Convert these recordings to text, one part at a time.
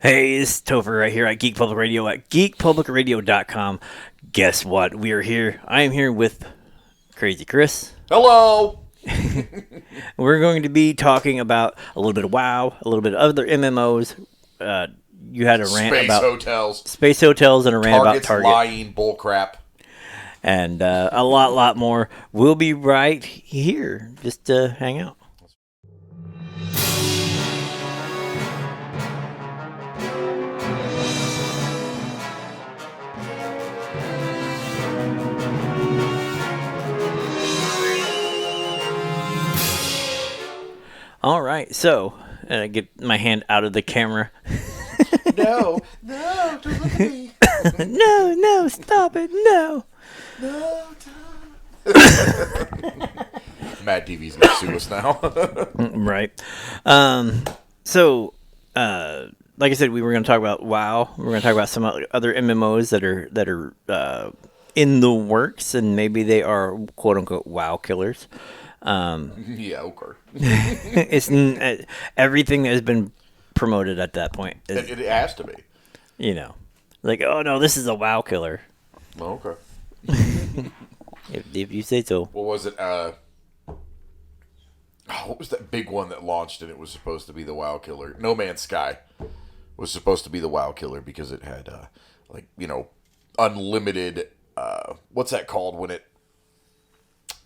Hey, it's Topher right here at Geek Public Radio at geekpublicradio.com. Guess what? We are here. I am here with Crazy Chris. Hello. We're going to be talking about a little bit of WoW, a little bit of other MMOs. You had a rant Space about hotels. space hotels and a rant about Target's Target. lying bullcrap. And a lot more. We'll be right here. Just hang out. All right, so get my hand out of the camera. No, don't look at me. No, stop it, no. No, Mad TV's gonna sue us now. Right. So, like I said, we were going to talk about WoW. We're going to talk about some other MMOs that are in the works, and maybe they are quote unquote WoW killers. Yeah, okay. It's everything that has been promoted at that point. It has to be. You know, like, oh no, this is a WoW killer. Okay. If you say so. What was it? What was that big one that launched and it was supposed to be the WoW killer? No Man's Sky was supposed to be the WoW killer because it had, unlimited. What's that called when it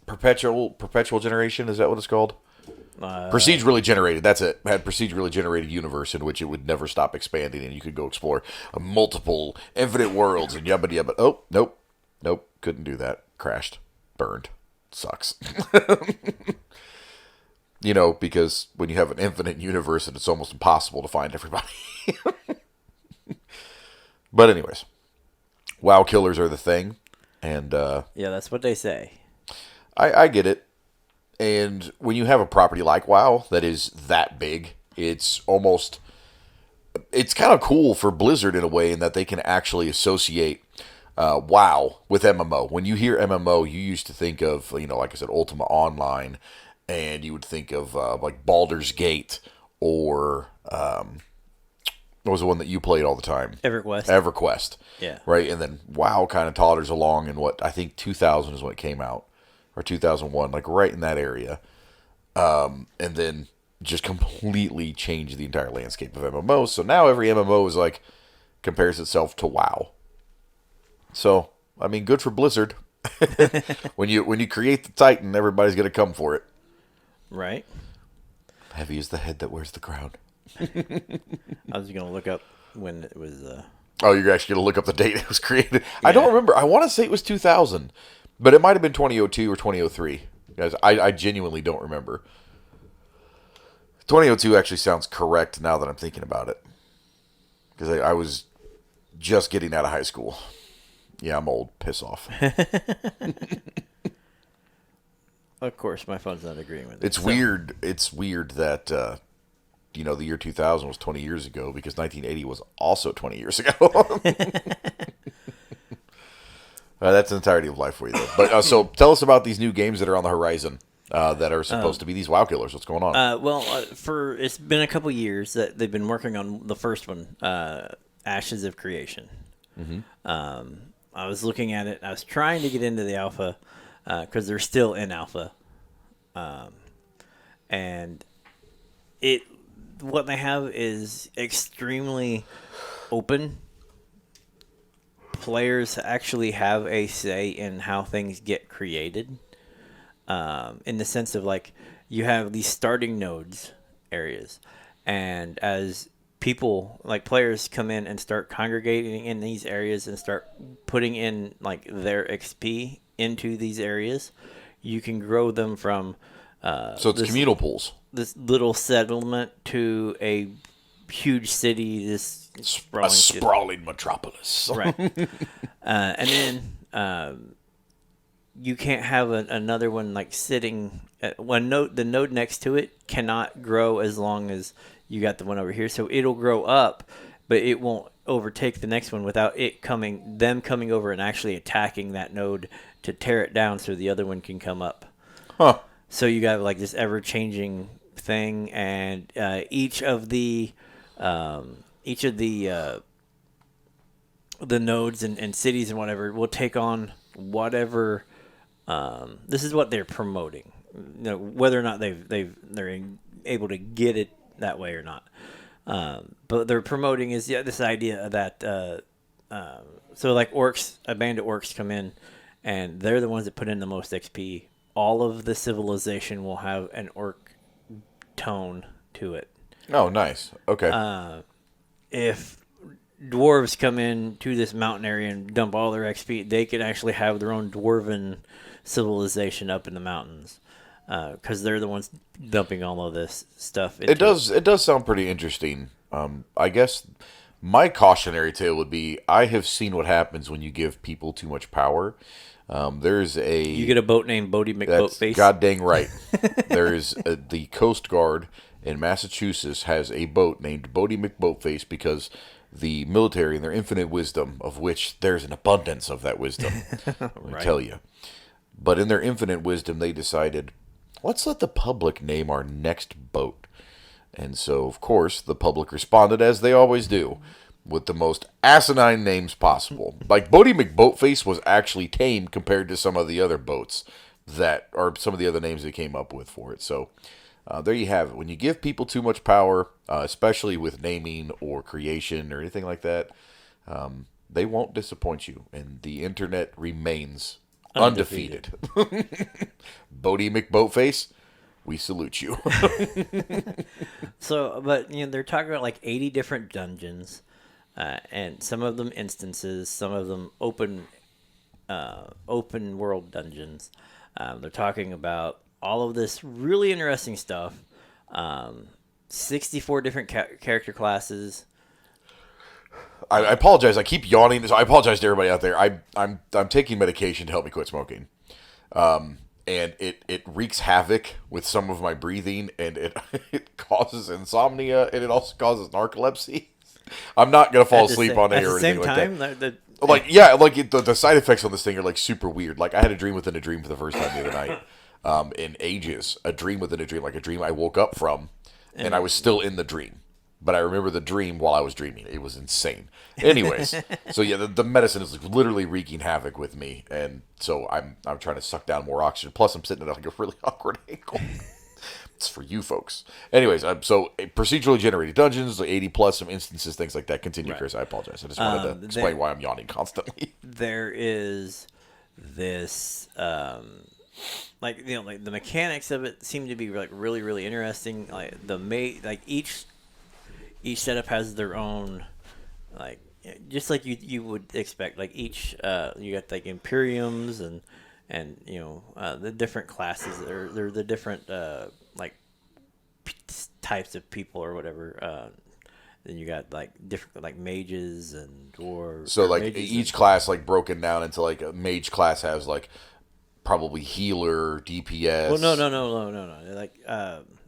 perpetual generation? Is that what it's called? Procedurally generated. That's it. Had procedurally generated universe in which it would never stop expanding, and you could go explore multiple infinite worlds and yabba yabba. Oh, nope, couldn't do that. Crashed, burned, sucks. Because when you have an infinite universe, and it's almost impossible to find everybody. But anyways, WoW killers are the thing, and Yeah, that's what they say. I get it. And when you have a property like WoW that is that big, it's kind of cool for Blizzard in a way in that they can actually associate WoW with MMO. When you hear MMO, you used to think of, like I said, Ultima Online, and you would think of like Baldur's Gate or what was the one that you played all the time? EverQuest. Yeah. Right, and then WoW kind of toddlers along in what I think 2000 is when it came out. Or 2001, like right in that area. And then just completely changed the entire landscape of MMOs. So now every MMO is like, compares itself to WoW. So, I mean, good for Blizzard. When you create the Titan, everybody's going to come for it. Right. Heavy is the head that wears the crown. I was going to look up when it was... Oh, you're actually going to look up the date it was created? Yeah. I don't remember. I want to say it was 2000. But it might have been 2002 or 2003. Guys, I genuinely don't remember. 2002 actually sounds correct now that I'm thinking about it. Because I was just getting out of high school. Yeah, I'm old. Piss off. Of course, my phone's not agreeing with it. It's weird. It's weird that, the year 2000 was 20 years ago because 1980 was also 20 years ago. That's the entirety of life for you, though. But so tell us about these new games that are on the horizon that are supposed to be these WoW killers. What's going on? It's been a couple years that they've been working on the first one, Ashes of Creation. Mm-hmm. I was looking at it. I was trying to get into the alpha because they're still in alpha, and what they have is extremely open. Players actually have a say in how things get created, in the sense of like you have these starting nodes areas, and as people like players come in and start congregating in these areas and start putting in like their XP into these areas, you can grow them from so it's communal pools. This little settlement to a huge city, this sprawling metropolis. Right. And then you can't have another one like sitting. The node next to it cannot grow as long as you got the one over here. So it'll grow up, but it won't overtake the next one without them coming over and actually attacking that node to tear it down so the other one can come up. Huh. So you got like this ever-changing thing, and each of the each of the nodes and cities and whatever will take on whatever. This is what they're promoting. Whether or not they're able to get it that way or not. But they're promoting is this idea that so like orcs, a band of orcs come in, and they're the ones that put in the most XP. All of the civilization will have an orc tone to it. Oh, nice. Okay. If dwarves come in to this mountain area and dump all their XP, they can actually have their own dwarven civilization up in the mountains because they're the ones dumping all of this stuff into It does sound pretty interesting. I guess my cautionary tale would be I have seen what happens when you give people too much power. There's a You get a boat named Bodie That's McBoatface. god dang right. There's the Coast Guard in Massachusetts has a boat named Bodie McBoatface because the military, in their infinite wisdom, of which there's an abundance of that wisdom, let me Right. tell you. But in their infinite wisdom, they decided, let's let the public name our next boat. And so, of course, the public responded, as they always do, with the most asinine names possible. Like, Bodie McBoatface was actually tame compared to some of the other boats that, or some of the other names they came up with for it. So, there you have it. When you give people too much power, especially with naming or creation or anything like that, they won't disappoint you. And the internet remains undefeated. Bodie McBoatface, we salute you. So, but they're talking about like 80 different dungeons, and some of them instances, some of them open world dungeons. They're talking about all of this really interesting stuff. 64 different character classes. I apologize. I keep yawning. So I apologize to everybody out there. I'm taking medication to help me quit smoking, and it wreaks havoc with some of my breathing, and it it causes insomnia, and it also causes narcolepsy. I'm not gonna fall asleep on air or anything like that. Like the side effects on this thing are like super weird. Like I had a dream within a dream for the first time the other night, in ages. A dream within a dream, like a dream I woke up from, and I was still in the dream. But I remember the dream while I was dreaming. It was insane. Anyways, so yeah, the medicine is like literally wreaking havoc with me, and so I'm trying to suck down more oxygen. Plus, I'm sitting at like a really awkward angle. It's for you folks. Anyways, so procedurally generated dungeons, like 80 plus, some instances, things like that. Continue, Right. Chris. I apologize. I just wanted to explain why I'm yawning constantly. There is this like like the mechanics of it seem to be like really really interesting. Like like each setup has their own like just like you would expect. Like each you got like Imperiums and the different classes or they're the different like types of people or whatever. Then you got like different like mages and dwarves. So or like mages each class like broken down into like a mage class has like probably healer, DPS. Well, no. Like,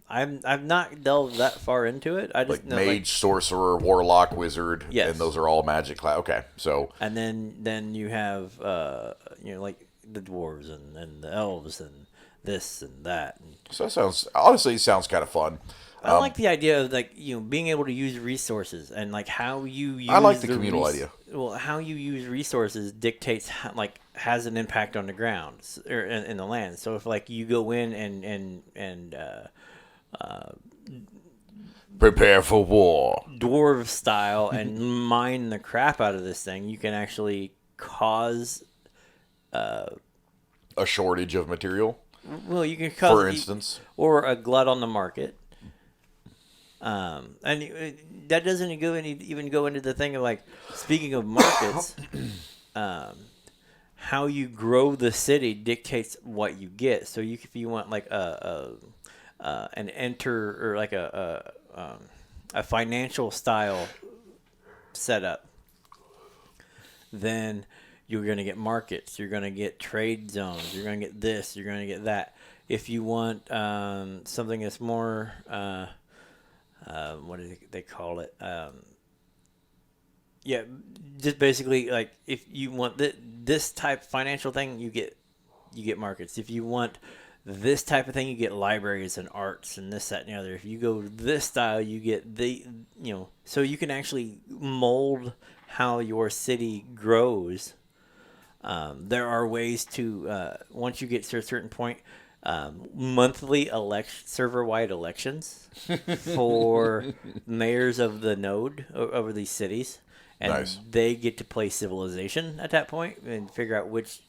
I've not delved that far into it. I just like know mage, like, sorcerer, warlock, wizard, Yes. and those are all magic class. Okay, so and then you have like the dwarves and the elves and this and that. And that sounds honestly it sounds kind of fun. I like the idea of like being able to use resources and like how you use. I like the communal idea. Well, how you use resources dictates how, like has an impact on the ground or in the land. So if like you go in and Prepare for war. dwarf style and mine the crap out of this thing, you can actually cause. A shortage of material, Well, you can cause, for instance. or a glut on the market. And that doesn't even go into the thing of like speaking of markets. How you grow the city dictates what you get. So if you want like an enter or like a financial style setup, then you're going to get markets, you're going to get trade zones, you're going to get this, you're going to get that. If you want something that's more, what do they call it? Yeah, just basically like if you want this type financial thing, you get markets. If you want this type of thing, you get libraries and arts and this, that, and the other. If you go this style, you get so you can actually mold how your city grows. There are ways to, once you get to a certain point, monthly server-wide elections for mayors of the node over these cities, and Nice. they get to play civilization at that point and figure out which,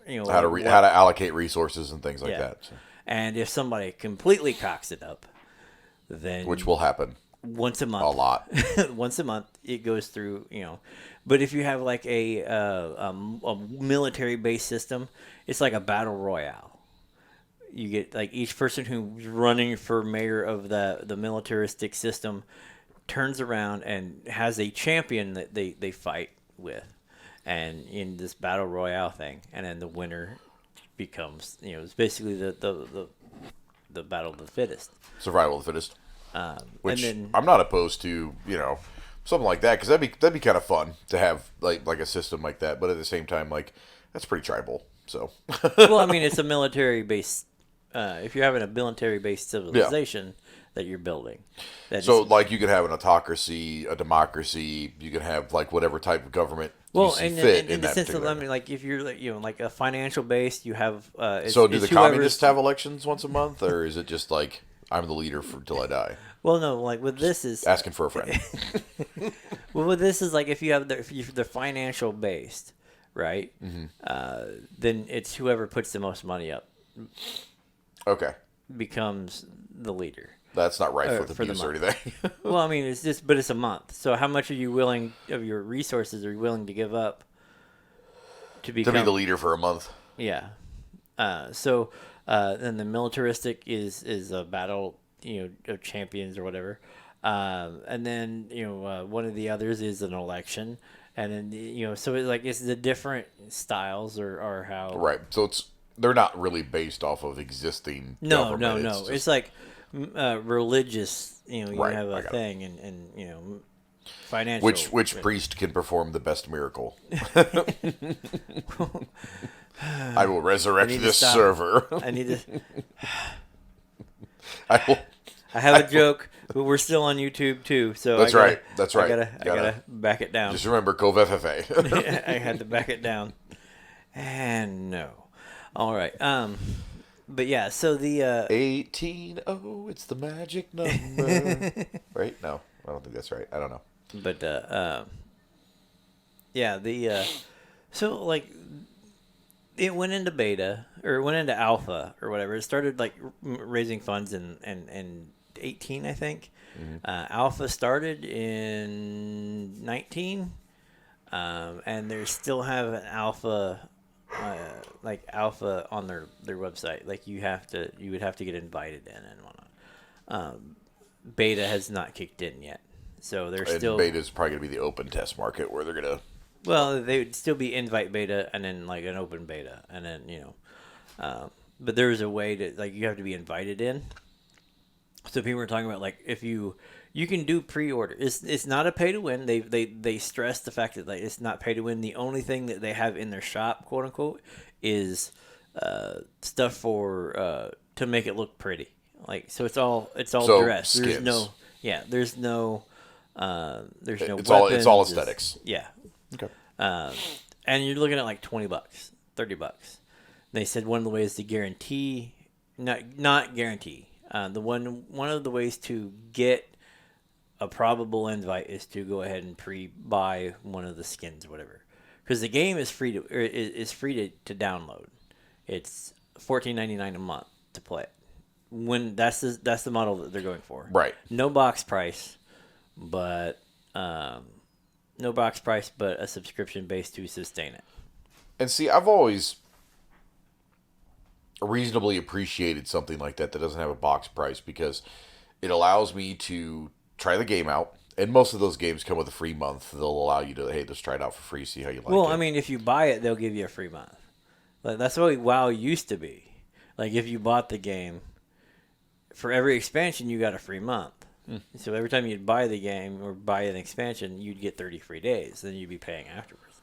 How to allocate resources and things like yeah. that. So, And if somebody completely cocks it up, then which will happen once a month, a lot. once a month, it goes through. But if you have like a military-based system, it's like a battle royale. You get like each person who's running for mayor of the militaristic system turns around and has a champion that they fight with, and in this battle royale thing, and then the winner becomes it's basically the battle of the fittest. Survival of the fittest. Which and then, I'm not opposed to, something like that, because that'd be kind of fun to have like a system like that. But at the same time, like that's pretty tribal. So well, I mean, it's a military based. If you're having a military based civilization that you're building, so like you could have an autocracy, a democracy. You could have like whatever type of government you see fit in the that sense of, particular. I mean, like if you're like a financial based, you have. So do the communists have elections once a month, or is it just like I'm the leader till I die? Well, no, like with this is Asking for a friend. well, with this is like if you're financial based, right? Then it's whoever puts the most money up Okay. becomes the leader. That's not right for the for the abuse or month. anything. Well, I mean, but it's a month. So how much are you willing of your resources are you willing to give up to become to be the leader for a month. Yeah. Then the militaristic is a battle, of champions or whatever. And then, one of the others is an election. And then, so it's the different styles or how. Right. So they're not really based off of existing No. government. It's like religious, you Right, have I a got thing and financial. Which priest can perform the best miracle? I will resurrect this server. I need to. I will. I have a joke, but we're still on YouTube too, so That's right. That's right. I gotta back it down. Just remember, Cove FFA. I had to back it down, and no. All right. But yeah. So the 18. Oh, it's the magic number. Right? No, I don't think that's right. I don't know. But yeah. So like. It went into beta or it went into alpha or whatever. It started like raising funds in 18, I think. Mm-hmm. Alpha started in 19, and they still have an alpha, alpha on their website. Like you would have to get invited in and whatnot. Beta has not kicked in yet, so they're still. Beta is probably gonna be the open test market where they're gonna. Well, they would still be invite beta and then like an open beta and then but there's a way to like you have to be invited in. So people were talking about like if you can do pre-order. It's not a pay to win. They stress the fact that like it's not pay to win. The only thing that they have in their shop, quote unquote, is stuff for to make it look pretty. Like so it's all dressed. Skins. There's no It's weapons. all aesthetics. Yeah. Okay. And you're looking at like $20, $30. They said one of the ways to guarantee, not guarantee, one of the ways to get a probable invite is to go ahead and pre-buy one of the skins or whatever, because the game is free to download. It's $14.99 a month to play it. When that's the model that they're going for. Right. No box price, but. No box price, but a subscription base to sustain it. And see, I've always reasonably appreciated something like that doesn't have a box price because it allows me to try the game out. And most of those games come with a free month. They'll allow you to, hey, just try it out for free, see how you like it. Well, I mean, if you buy it, they'll give you a free month. Like, that's what WoW used to be. Like, if you bought the game, for every expansion, you got a free month. So every time you'd buy the game or buy an expansion, you'd get 30 free days. Then you'd be paying afterwards.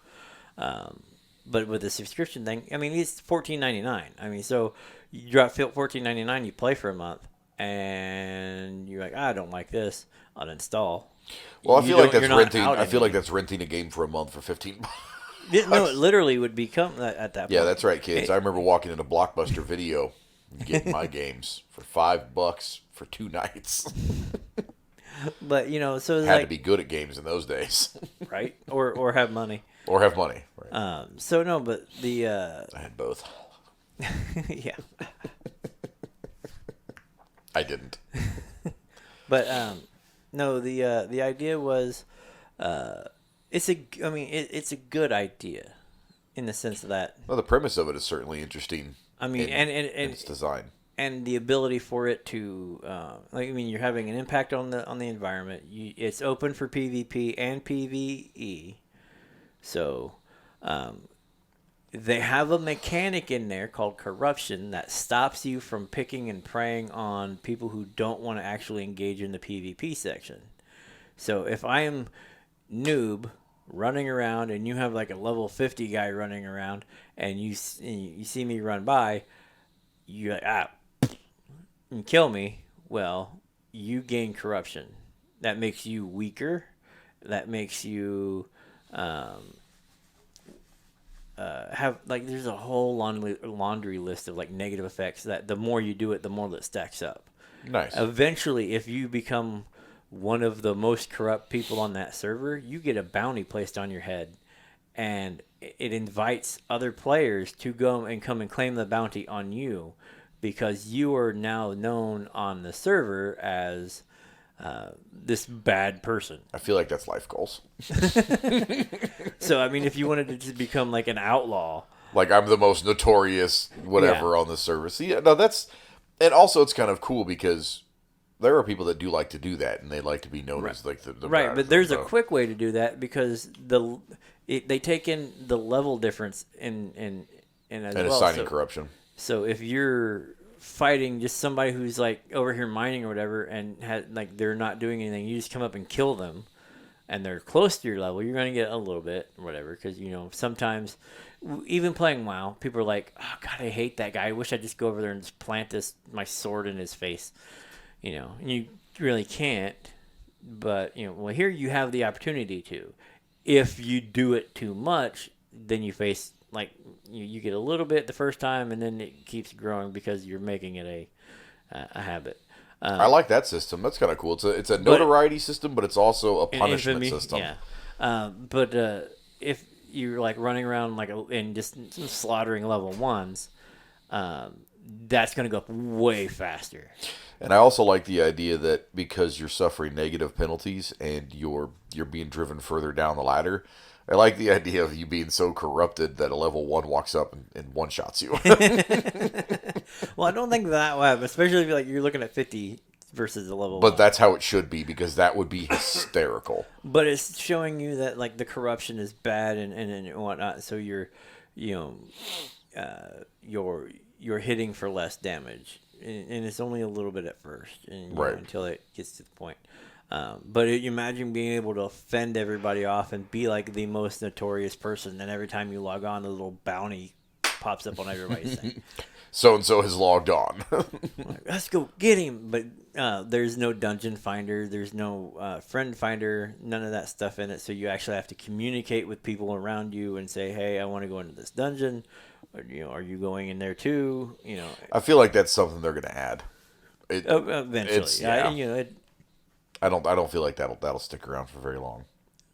But with the subscription thing, I mean, it's $14.99. I mean, so you drop $14.99, you play for a month, and you're like, I don't like this, uninstall. Well, I You feel like don't. that's You're not renting. out I feel like any. that's renting a game for a month for 15 No, it bucks. literally would become that at that Yeah, point. that's right, kids. I remember walking into Blockbuster Video and getting my games for $5 for 2 nights. But so it's Had to like be good at games in those days, right or have money. or have money. Right. So no, but the I had both. yeah, I didn't. but no, the idea was it's a good idea in the sense that Well, the premise of it is certainly interesting. I mean In its design. and the ability for it to you're having an impact on the environment. It's open for PvP and PvE, so they have a mechanic in there called corruption that stops you from picking and preying on people who don't want to actually engage in the PvP section. So if I am noob running around and you have like a level 50 guy running around and you see me run by, you like, and kill me, well, you gain corruption. That makes you weaker. That makes you have like there's a whole laundry list of like negative effects that the more you do it, the more that stacks up. Nice. Eventually, if you become one of the most corrupt people on that server, you get a bounty placed on your head, and it invites other players to go and come and claim the bounty on you, because you are now known on the server as this bad person. I feel like that's life goals. So, I mean, if you wanted to just become like an outlaw, Like I'm the most notorious whatever on the service. Yeah, no, and also it's kind of cool because there are people that do like to do that, and they like to be known as like the right? bad- But there's a the- quick way to do that because they take in the level difference in as and well. assigning So, corruption. so if you're fighting just somebody who's like over here mining or whatever, and like they're not doing anything, you just come up and kill them, and they're close to your level, you're going to get a little bit or whatever, because sometimes even playing WoW, people are like, oh god, I hate that guy, I wish I'd just go over there and just plant my sword in his face, and you really can't. But well, here you have the opportunity to. If you do it too much, then you face like you get a little bit the first time, and then it keeps growing because you're making it a habit. I like that system. That's kind of cool. It's a notoriety system, but it's also a punishment Infamy, system. yeah. But if you're like running around like and just slaughtering level ones, that's going to go up way faster. And I also like the idea that because you're suffering negative penalties and you're being driven further down the ladder, I like the idea of you being so corrupted that a level 1 walks up and one shots you. Well, I don't think that will happen, especially if you're looking at 50 versus the level But 1. that's how it should be, because that would be hysterical. But it's showing you that like the corruption is bad and whatnot, so you're you're hitting for less damage, and it's only a little bit at first, and Right. until it gets to the point. But you imagine being able to fend everybody off and be like the most notorious person, and every time you log on, a little bounty pops up on everybody's thing. So and so has logged on. Like, let's go get him. But there's no dungeon finder, there's no friend finder, none of that stuff in it. So you actually have to communicate with people around you and say, "Hey, I want to go into this dungeon. Or, are you going in there too?" I feel like that's something they're going to add. Eventually, yeah. I don't feel like that'll stick around for very long.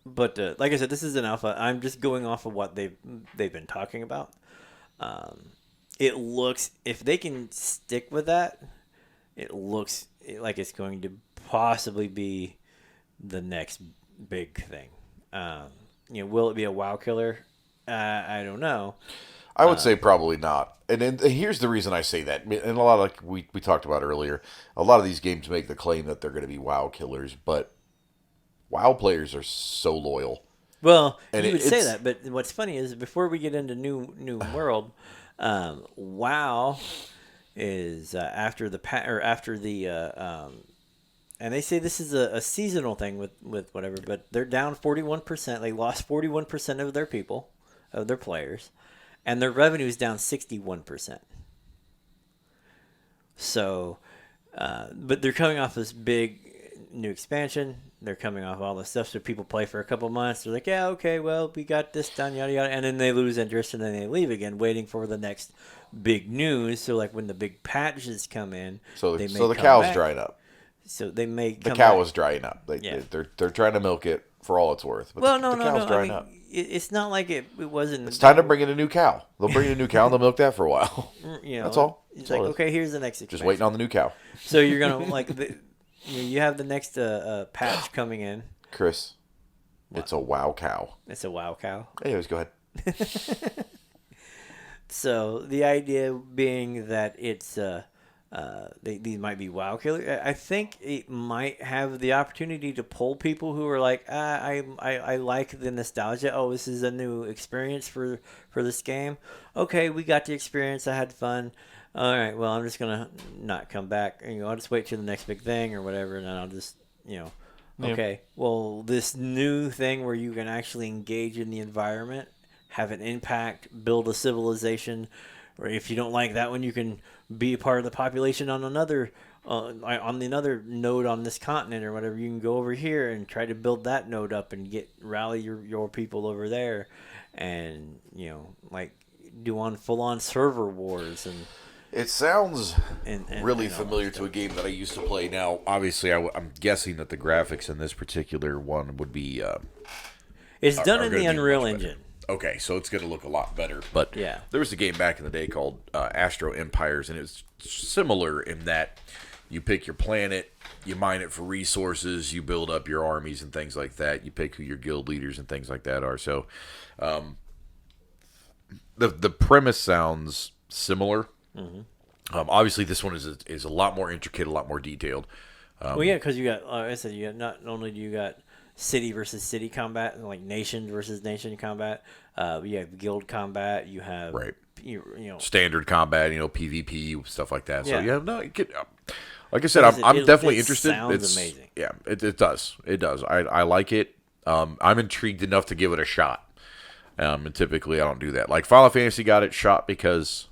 But like I said, this is an alpha. I'm just going off of what they've been talking about. It looks, if they can stick with that, it looks like it's going to possibly be the next big thing. Will it be a WoW killer? I don't know. I would say probably not. And here's the reason I say that. And a lot of, like we talked about earlier, a lot of these games make the claim that they're going to be WoW killers, but WoW players are so loyal. Well, And you would it's- say that, but what's funny is before we get into new world, WoW is after the and they say this is a seasonal thing with whatever, but they're down 41%. They lost 41% of their people of their players, and their revenue is down 61%. So, but they're coming off this big new expansion. They're coming off all this stuff, so people play for a couple months. They're like, yeah, okay, well, we got this done, yada yada, and then they lose interest, and then they leave again, waiting for the next big news. So, like when the big patches come in, So they so may the come cow's back. drying up. So they may The come cow back. is drying up. Yeah. They're trying to milk it for all it's worth. But Well, the no. cow's I drying mean, up. it's not like it wasn't. It's time to bring in a new cow. They'll bring in a new cow and they'll milk that for a while. You know, That's all. It's That's all like, it is. okay, here's the next expansion. Just waiting on the new cow. So you're gonna like you have the next patch coming in. Chris, it's a WoW cow. It's a WoW cow. Anyways, go ahead. So the idea being that it's these might be WoW killer. I think it might have the opportunity to pull people who are like, I like the nostalgia. Oh, this is a new experience for this game. Okay, we got the experience. I had fun. All right, well, I'm just gonna not come back. I'll just wait till the next big thing or whatever, and then I'll just Yeah. Okay, well, this new thing where you can actually engage in the environment, have an impact, build a civilization, or if you don't like that one, you can be a part of the population on another node on this continent or whatever. You can go over here and try to build that node up and rally your people over there, and like do on full on server wars and. It sounds And really all that familiar to a game that I used to play. Now, obviously, I'm guessing that the graphics in this particular one would be. It's done are in gonna the be Unreal much better. Engine. Okay, so it's going to look a lot better. But Yeah. there was a game back in the day called Astro Empires, and it was similar in that you pick your planet, you mine it for resources, you build up your armies and things like that. You pick who your guild leaders and things like that are. So the premise sounds similar. Mm-hmm. Obviously, this one is a lot more intricate, a lot more detailed. Well, yeah, because you got, like I said, you got not only do you got city versus city combat, like nation versus nation combat. You have guild combat. You have Right. You know, Standard combat, PvP stuff like that. So Yeah. yeah, no, like I said, Because I'm it definitely interested. sounds It's amazing. Yeah, it does. It does. I like it. I'm intrigued enough to give it a shot. And typically I don't do that. Like Final Fantasy got its shot because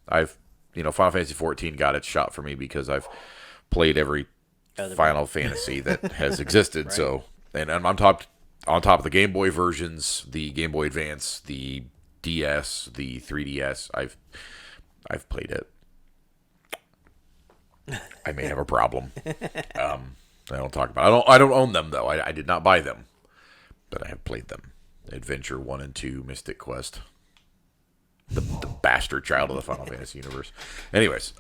Final Fantasy 14 got its shot for me because I've played every Final Fantasy that has existed. Right. So, and I'm on top of the Game Boy versions, the Game Boy Advance, the DS, the 3DS. I've played it. I may have a problem. I don't talk about it. I don't own them though. I did not buy them, but I have played them. Adventure 1 and 2, Mystic Quest. The bastard child of the Final Fantasy universe. Anyways,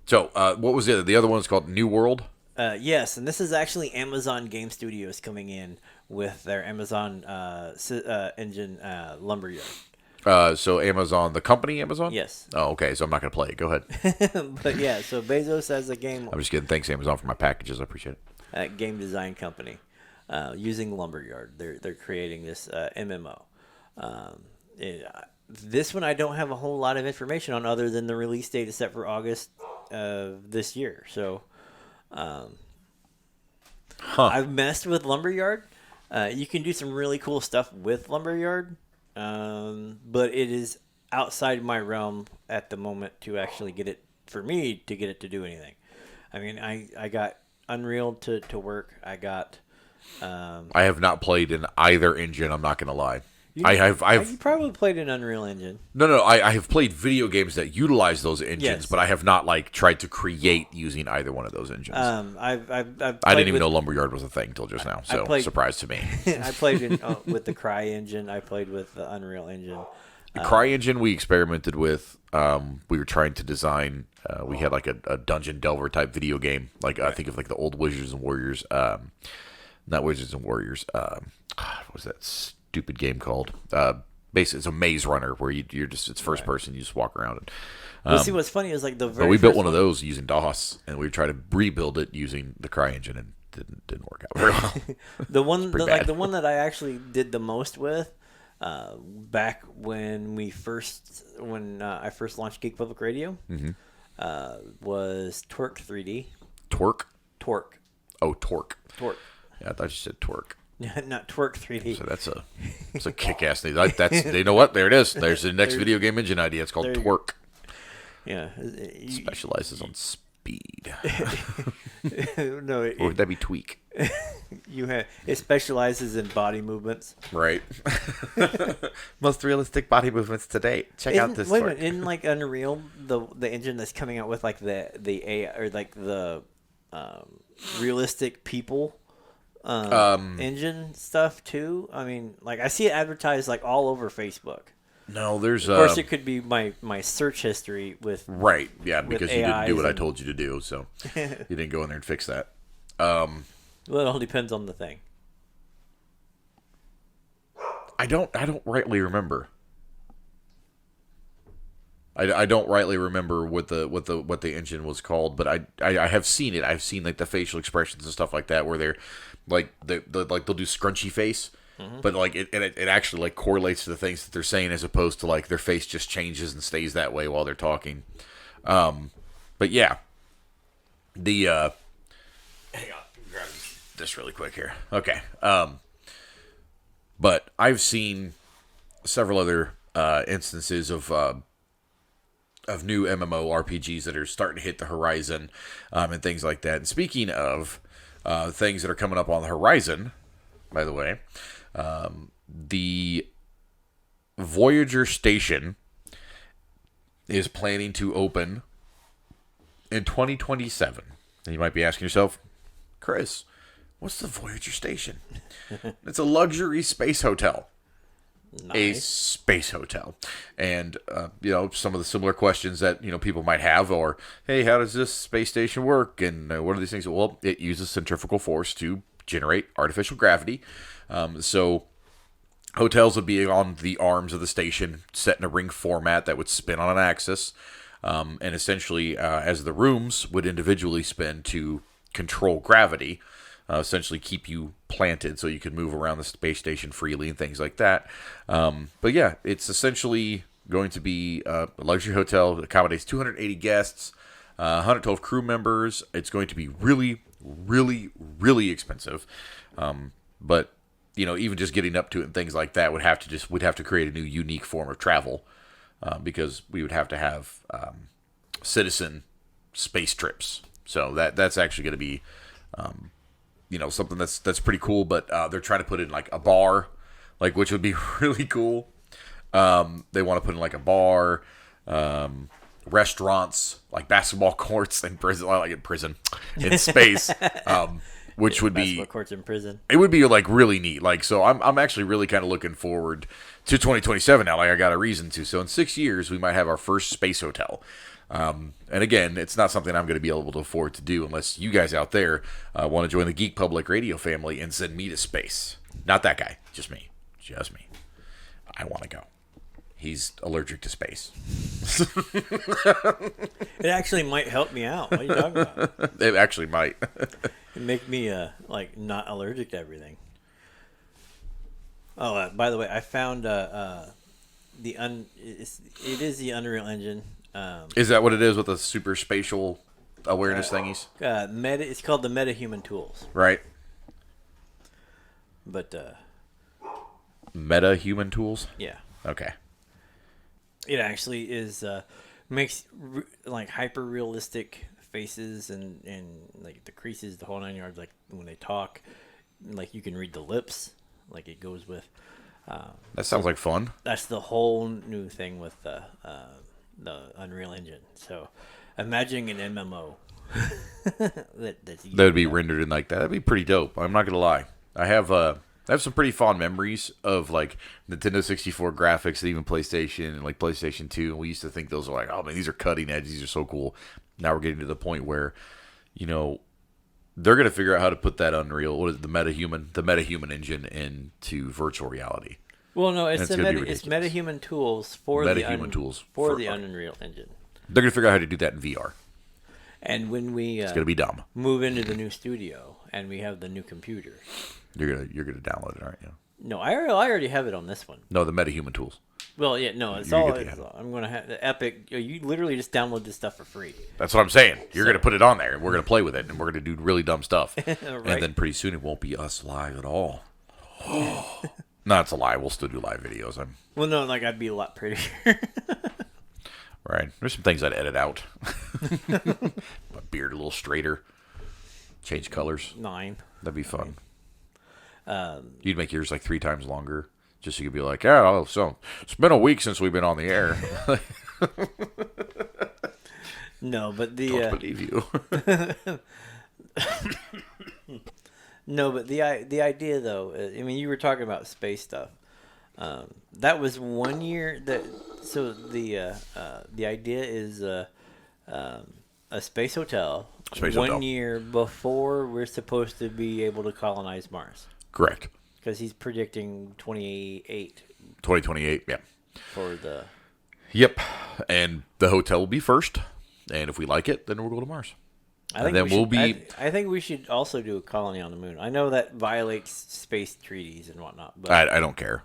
so what was it? The other one is called New World. Yes, and this is actually Amazon Game Studios coming in with their Amazon engine Lumberyard. So Amazon, the company Amazon? Yes. Oh, okay. So I'm not going to play it. Go ahead. But yeah, so Bezos has a game I'm just kidding. Thanks, Amazon, for my packages. I appreciate it. game design company using Lumberyard. They're creating this MMO. This one I don't have a whole lot of information on other than the release date is set for August of this year. So I've messed with Lumberyard. You can do some really cool stuff with Lumberyard, but it is outside my realm at the moment to actually get it, for me to get it to do anything. I mean, I got Unreal to work. I got... I have not played in either engine. I'm not going to lie. You probably played an Unreal Engine. No. I have played video games that utilize those engines, Yes. but I have not tried to create using either one of those engines. I've I didn't even know Lumberyard was a thing until just now. So surprise to me. I played with the Cry engine. I played with the Unreal Engine. The Cry engine we experimented with. We were trying to design. We had like a dungeon delver type video game. Like I think of like the old Wizards and Warriors. Not Wizards and Warriors. What was that stupid game called? Basically, it's a maze runner where you're just it's first person. You just walk around it. Well, see, what's funny is like the very. But we built first one of those using DOS, and we tried to rebuild it using the Cry engine, and didn't work out very well. The one, pretty bad. the one that I actually did the most with, back when I first launched Geek Public Radio, was Twerk 3D. Twerk? Torque. Oh, Torque. Torque. Yeah, I thought you said Twerk. Not twerk 3D. So that's a kick-ass thing. That's you know what? There it is. There's the next video game engine idea. It's called Twerk. Yeah. Specializes on speed. No, Or would that be Tweak? it specializes in body movements. Right. Most realistic body movements to date. Check out this. Wait a minute, in like Unreal, the engine that's coming out with like the AI or like the realistic people engine stuff too. I mean, like I see it advertised like all over Facebook. No, there's of course it could be my search history with right. Yeah, because you didn't do what I and... told you to do, so you didn't go in there and fix that. Well, it all depends on the thing. I don't rightly remember. I don't rightly remember what the engine was called, but I have seen it. I've seen like the facial expressions and stuff like that where they're like they'll do scrunchy face, but like it actually like correlates to the things that they're saying as opposed to like their face just changes and stays that way while they're talking. But yeah, the hang on, grab this really quick here. Okay. But I've seen several other instances of new MMO RPGs that are starting to hit the horizon and things like that. And speaking of things that are coming up on the horizon, by the way, the Voyager station is planning to open in 2027. And you might be asking yourself, Chris, what's the Voyager station? It's a luxury space hotel. Nice. A space hotel. And, some of the similar questions that, people might have are, hey, how does this space station work? And what are these things? Well, it uses centrifugal force to generate artificial gravity. So hotels would be on the arms of the station, set in a ring format that would spin on an axis. And essentially, as the rooms would individually spin to control gravity, essentially keep you planted so you can move around the space station freely and things like that. But yeah, it's essentially going to be a luxury hotel that accommodates 280 guests, 112 crew members. It's going to be really, really, really expensive. But even just getting up to it and things like that we'd have to create a new unique form of travel because we would have to have citizen space trips. So that's actually going to be something that's pretty cool, but they're trying to put in like a bar, like which would be really cool. They want to put in like a bar, restaurants, like basketball courts in prison, in space, which would be basketball courts in prison. It would be like really neat. Like, so I'm actually really kind of looking forward to 2027 now. Like I got a reason to. So in 6 years we might have our first space hotel. And again, it's not something I'm going to be able to afford to do unless you guys out there want to join the Geek Public Radio family and send me to space. Not that guy, just me. Just me. I want to go. He's allergic to space. It actually might help me out. What are you talking about? It actually might. It make me not allergic to everything. Oh, by the way, I found it is the Unreal Engine. Is that what it is with the super spatial awareness thingies? It's called the MetaHuman Tools. Right. But MetaHuman Tools? Yeah. Okay. It actually is makes like hyper realistic faces and like the creases, the whole 9 yards. Like when they talk, like you can read the lips. Like it goes with. That sounds like fun. That's the whole new thing with the Unreal Engine. So imagine an MMO that would be rendered in like that. That'd be pretty dope. I'm not gonna lie. I have some pretty fond memories of like Nintendo 64 graphics and even PlayStation and like PlayStation 2. And we used to think those are like, oh man, these are cutting edge. These are so cool. Now we're getting to the point where, they're gonna figure out how to put that Unreal, what is it, the MetaHuman engine into virtual reality. Well, no, it's MetaHuman Tools for the Unreal Engine. They're gonna figure out how to do that in VR. And when we it's gonna be dumb. Move into the new studio and we have the new computer, you're gonna download it, aren't you? No, I already have it on this one. No, the MetaHuman Tools. Well, yeah, no, I'm gonna have the Epic. You literally just download this stuff for free. That's what I'm saying. You're gonna put it on there, and we're gonna play with it, and we're gonna do really dumb stuff, right. And then pretty soon it won't be us live at all. No, that's a lie. We'll still do live videos. I'm Well, no, like I'd be a lot prettier. right. There's some things I'd edit out. My beard a little straighter. Change colors. 9. That'd be fun. You'd make yours like 3 times longer, just so you could be like, yeah, oh, so it's been a week since we've been on the air. No, but Don't believe you. No, but the idea though, I mean, you were talking about space stuff. That was 1 year that. So the idea is a space hotel. Space 1 hotel. year before we're supposed to be able to colonize Mars, Correct. because he's predicting 28 2028. Yeah. for the. Yep. And the hotel will be first, and if we like it, then we'll go to Mars. I think And then we we'll should, be. I think we should also do a colony on the moon. I know that violates space treaties and whatnot, but I don't care.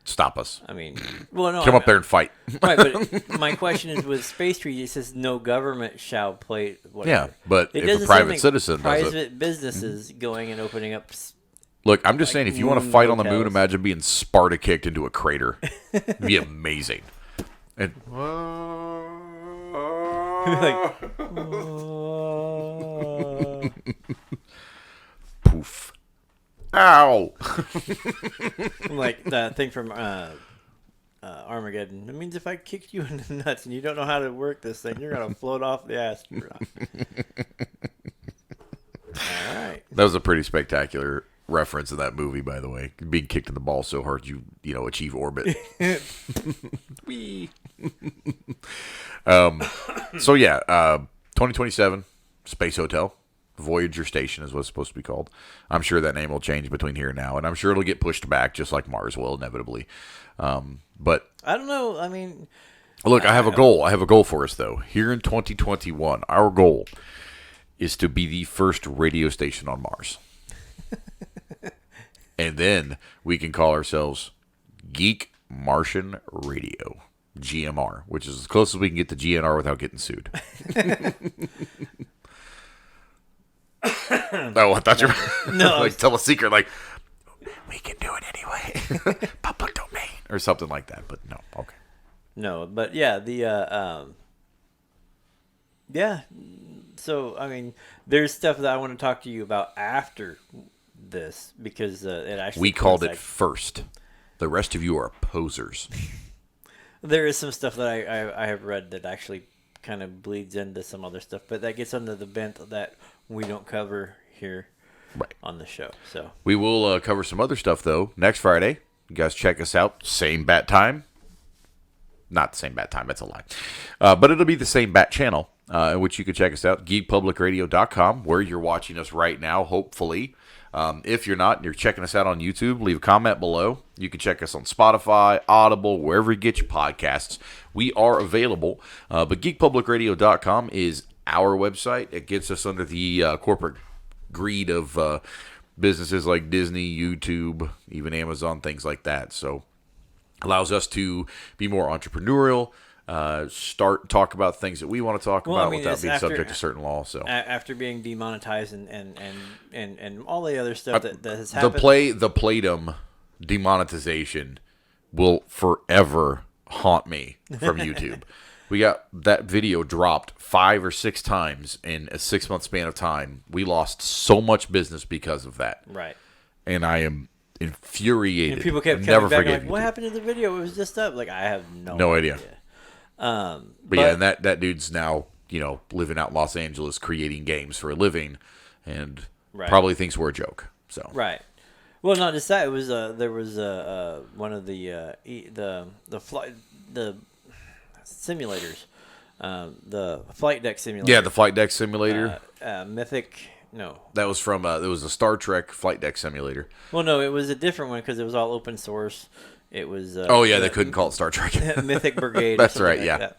Stop us. I mean, well, no, Come up there and fight. Right, but my question is, with space treaty, it says no government shall play. Whatever. Yeah, but It if doesn't a say private anything. citizen does it. Private businesses going and opening up. Look, I'm just saying, if you want to fight on the moon, hotels. imagine being Sparta kicked into a crater. It'd be amazing. And Like, poof. Ow. like that thing from Armageddon. It means if I kicked you in the nuts and you don't know how to work this thing, you're gonna float off the astronaut. All right. That was a pretty spectacular reference in that movie, by the way. Being kicked in the ball so hard you achieve orbit. Whee. So yeah, 2027 Space Hotel. Voyager Station is what it's supposed to be called. I'm sure that name will change between here and now, and I'm sure it'll get pushed back just like Mars will inevitably. But I don't know. I mean, look, I have a goal. I have a goal for us, though. Here in 2021, our goal is to be the first radio station on Mars. And then we can call ourselves Geek Martian Radio, GMR, which is as close as we can get to GNR without getting sued. Oh, I thought you were No, like tell a secret, like we can do it anyway, public domain or something like that. But no, okay. no, but yeah, yeah. So I mean, there's stuff that I want to talk to you about after this because it actually We called it coincides. first. The rest of you are posers. There is some stuff that I have read that actually kind of bleeds into some other stuff, but that gets under the bent that we don't cover here Right. on the show. So We will cover some other stuff, though, next Friday. You guys check us out. Same bat time. Not the same bat time. That's a lie. But it'll be the same bat channel, in which you can check us out. GeekPublicRadio.com, where you're watching us right now, hopefully. If you're not and you're checking us out on YouTube, leave a comment below. You can check us on Spotify, Audible, wherever you get your podcasts. We are available. But GeekPublicRadio.com is our website. It gets us under the corporate greed of businesses like Disney, YouTube, even Amazon, things like that. So allows us to be more entrepreneurial, talk about things that we want to talk about without being subject to certain laws. So after being demonetized and all the other stuff that has happened, the Playdom demonetization will forever haunt me from YouTube. We got that video dropped 5 or 6 times in a 6-month span of time. We lost so much business because of that. right? And I am infuriated. And people kept Never coming back forgave like, "What YouTube. happened to the video? It was just up." Like, I have No idea. But Yeah, and that dude's now, living out in Los Angeles creating games for a living and Right. probably thinks we're a joke. So right. Well, not just that. It was there was one of the simulators, the flight deck simulator. yeah, the flight deck simulator. Mythic. No. That was from it was a Star Trek flight deck simulator. Well, no, it was a different one because it was all open source. It was. Oh yeah, they couldn't call it Star Trek. Mythic Brigade. That's or something right, like yeah.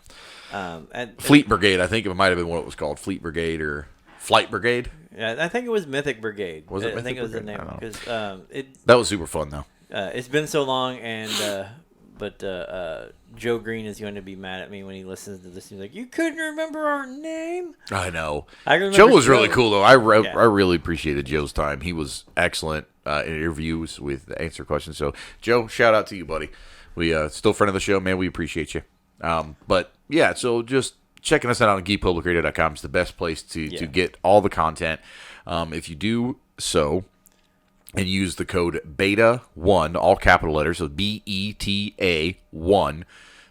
That. And Fleet Brigade, I think it might have been what it was called, Fleet Brigade or Flight Brigade. yeah, I think it was Mythic Brigade. Was it I think Mythic it was the Brigade? name I don't know. because That was super fun though. it's been so long and. But Joe Green is going to be mad at me when he listens to this. He's like, "You couldn't remember our name?" I know. I remember Joe was really cool though. I Yeah. really appreciated Joe's time. He was excellent. interviews with answer questions. So, Joe, shout out to you, buddy. We still friend of the show, man. We appreciate you. But yeah, so just checking us out on geekpublicradio.com is the best place to get all the content. If you do so and use the code BETA1, all capital letters, so BETA 1,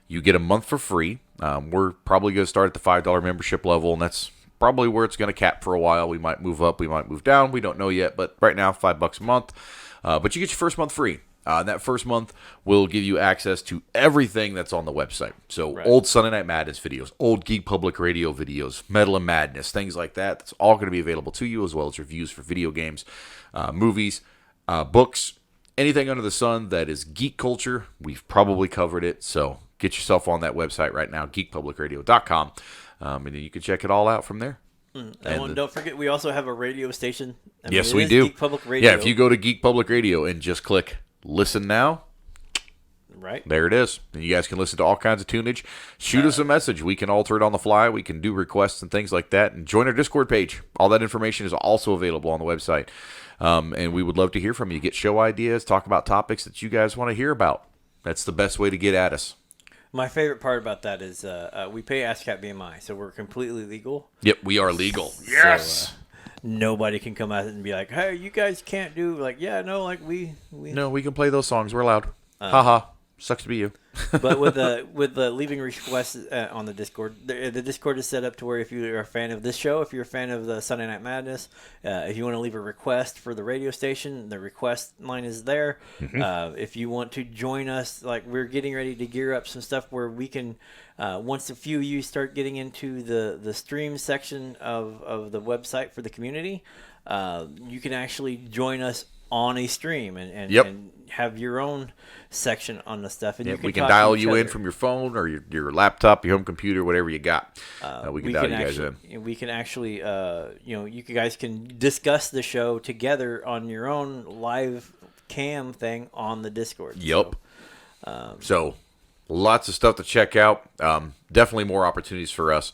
you get a month for free. We're probably going to start at the $5 membership level, and that's probably where it's going to cap for a while. We might move up, we might move down. We don't know yet, but right now, $5 a month. But you get your first month free. That first month will give you access to everything that's on the website. So old Sunday Night Madness videos, old Geek Public Radio videos, Metal and Madness, things like that. That's all going to be available to you, as well as reviews for video games, movies, books, anything under the sun that is geek culture. We've probably covered it. So get yourself on that website right now, geekpublicradio.com, and then you can check it all out from there. And don't forget, we also have a radio station. Yes, we do. Geek Public Radio. Yeah, if you go to Geek Public Radio and just click Listen Now, right there it is. And you guys can listen to all kinds of tunage. Shoot us a message. We can alter it on the fly. We can do requests and things like that. And join our Discord page. All that information is also available on the website. And we would love to hear from you. Get show ideas, talk about topics that you guys want to hear about. That's the best way to get at us. My favorite part about that is we pay ASCAP BMI, so we're completely legal. Yep, we are legal. Yes. So, nobody can come out and be like, "Hey, you guys can't do we." No, we can play those songs. We're allowed. Haha. Sucks to be you. But with the leaving requests on the Discord, the Discord is set up to where if you are a fan of this show, if you're a fan of the Sunday Night Madness, if you want to leave a request for the radio station, the request line is there. Mm-hmm. If you want to join us, like we're getting ready to gear up some stuff where we can, once a few of you start getting into the stream section of the website for the community, you can actually join us on a stream and have your own section on the stuff. And we can dial you in from your phone or your laptop, your home computer, whatever you got. We can dial you guys in. We can actually, you guys can discuss the show together on your own live cam thing on the Discord. Yep. So lots of stuff to check out. Definitely more opportunities for us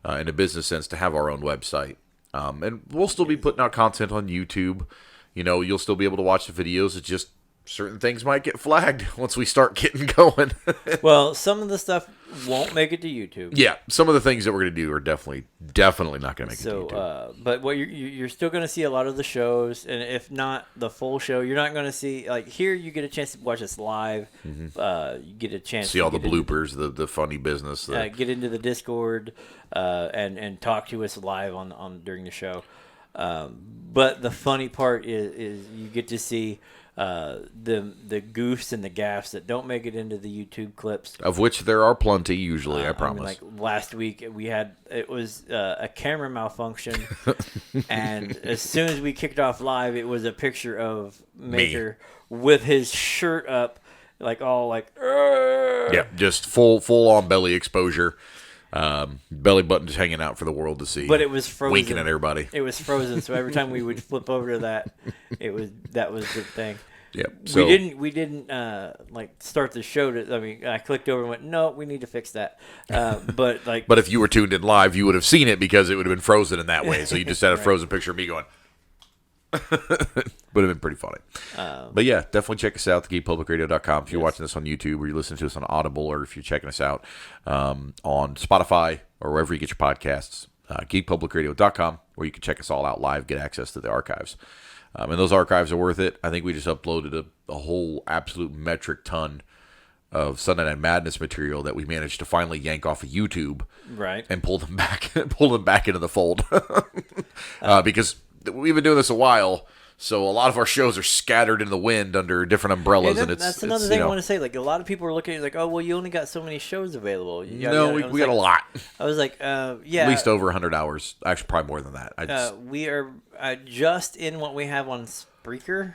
in a business sense to have our own website. And we'll still be putting out content on YouTube. You'll still be able to watch the videos. It's just certain things might get flagged once we start getting going. Well, some of the stuff won't make it to YouTube. Yeah, some of the things that we're going to do are definitely not going to make it to YouTube. But what you're still going to see a lot of the shows, and if not the full show, you're not going to see, like here you get a chance to watch us live. Mm-hmm. You get a chance see all the bloopers, the funny business. Get into the Discord and talk to us live on during the show. But the funny part is you get to see the goofs and the gaffes that don't make it into the YouTube clips, of which there are plenty usually. I promise. Like last week it was a camera malfunction, and as soon as we kicked off live, it was a picture of Maker with his shirt up, yeah, just full on belly exposure. Belly button just hanging out for the world to see. But it was frozen. Winking at everybody. It was frozen, so every time we would flip over to that, that was the thing. Yep. So, we didn't start the show I clicked over and went, no, we need to fix that. But if you were tuned in live, you would have seen it because it would have been frozen in that way. So you just had a frozen picture of me going. Would have been pretty funny. But yeah, definitely check us out, thegeekpublicradio.com. If you're watching this on YouTube or you're listening to us on Audible, or if you're checking us out on Spotify or wherever you get your podcasts, geekpublicradio.com, where you can check us all out live, get access to the archives. And those archives are worth it. I think we just uploaded a whole absolute metric ton of Sunday Night Madness material that we managed to finally yank off of YouTube, right, and pull them back into the fold. Because we've been doing this a while, so a lot of our shows are scattered in the wind under different umbrellas, and that's another thing I want to say. Like a lot of people are looking at it like, oh well, you only got so many shows available. We got a lot. I was like, yeah, at least over 100 hours. Actually, probably more than that. We are just in what we have on Spreaker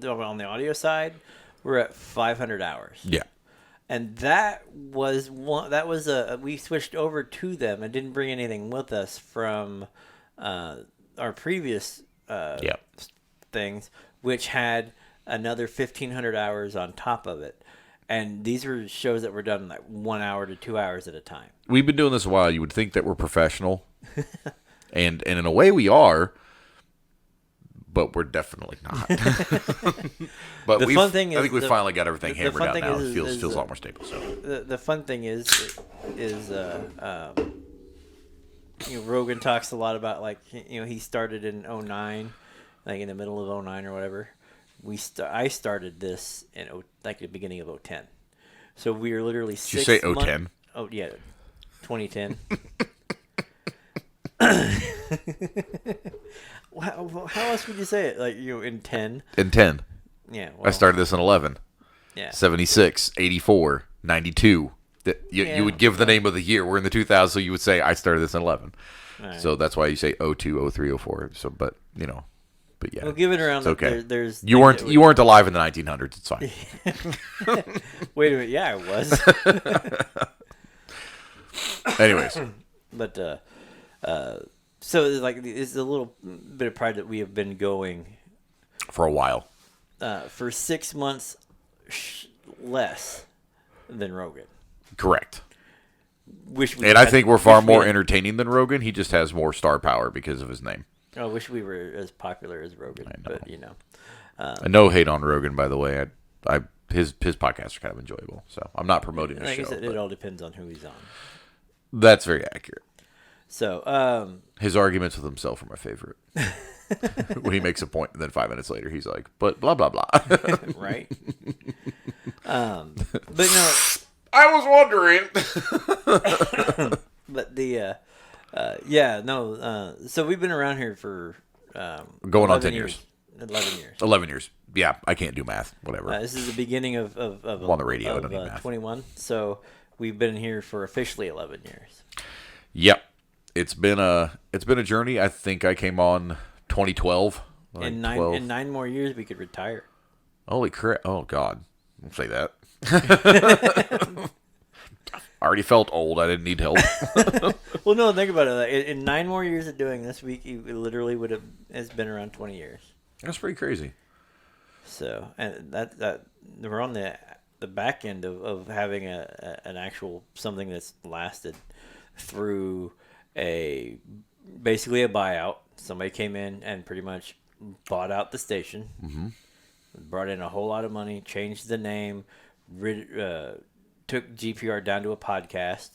on the audio side. We're at 500 hours. Yeah. And that was we switched over to them and didn't bring anything with us from our previous things, which had another 1,500 hours on top of it. And these were shows that were done like 1 hour to 2 hours at a time. We've been doing this a while. You would think that we're professional. and in a way we are. but we're definitely not. But The fun thing I think is we finally got everything hammered fun out thing now. is- It feels is, a lot more stable. So the fun thing is Rogan talks a lot about like he started in '09, like in the middle of '09 or whatever. I started this in like the beginning of '10. So we were literally did you 6 say months. 010? Oh yeah, 2010. How else would you say it? Like in 10? In 10. Yeah. I Well, started this in 11. Yeah. 76, 84, 92. Yeah, You would give the name of the year. We're in the 2000s, so you would say I started this in 11. Right. So that's why you say 02, 03, 04. So, but yeah. Well, give it around. It's okay. There's you weren't alive in the 1900s. It's fine. Wait a minute. Yeah, I was. Anyways, But so it's a little bit of pride that we have been going for a while. for 6 months less than Rogan. Correct. I think we're far more entertaining than Rogan. He just has more star power because of his name. I wish we were as popular as Rogan, but No hate on Rogan, by the way. His podcasts are kind of enjoyable, so I'm not promoting the like show. I said, it all depends on who he's on. That's very accurate. So, his arguments with himself are my favorite. When he makes a point, and then 5 minutes later, he's like, "But blah blah blah." right? But no, I was wondering. but so we've been around here for Going on 10 years. 11 years. 11 years. Yeah, I can't do math. Whatever. This is the beginning of on the radio. I don't need math. 21. So we've been here for officially 11 years. Yep, it's been a journey. I think I came on 2012. In 9 more years, we could retire. Holy crap! Oh God, don't say that. I already felt old. I didn't need help. Well, no, think about it. In 9 more years of doing this, we literally has been around 20 years. That's pretty crazy. So, and that we're on the back end of having an actual something that's lasted through basically a buyout. Somebody came in and pretty much bought out the station, brought in a whole lot of money, changed the name, took GPR down to a podcast